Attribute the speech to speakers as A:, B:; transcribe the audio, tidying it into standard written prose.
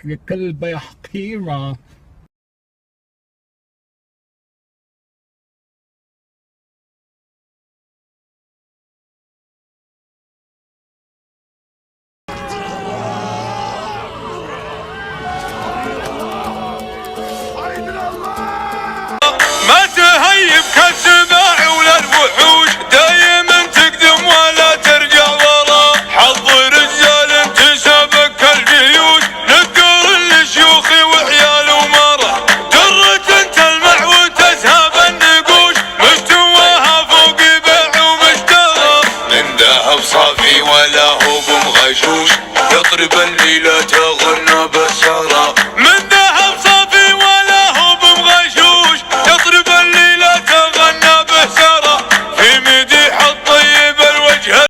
A: يا كلبة يا حقيرة.
B: ما تهيب كالسباع ولا الوحوش، دايما تقدم ولا ترجع ورا. حظ رجال تسابق كالجيوش، نذكر الشيوخ وعيال ومرا. درة تلمع وتذهب النقوش، مستواها فوق بيع ومشترى. من ذهب صافي ولا هو بمغشوش، يطرب الليلة تغنى بالسرى.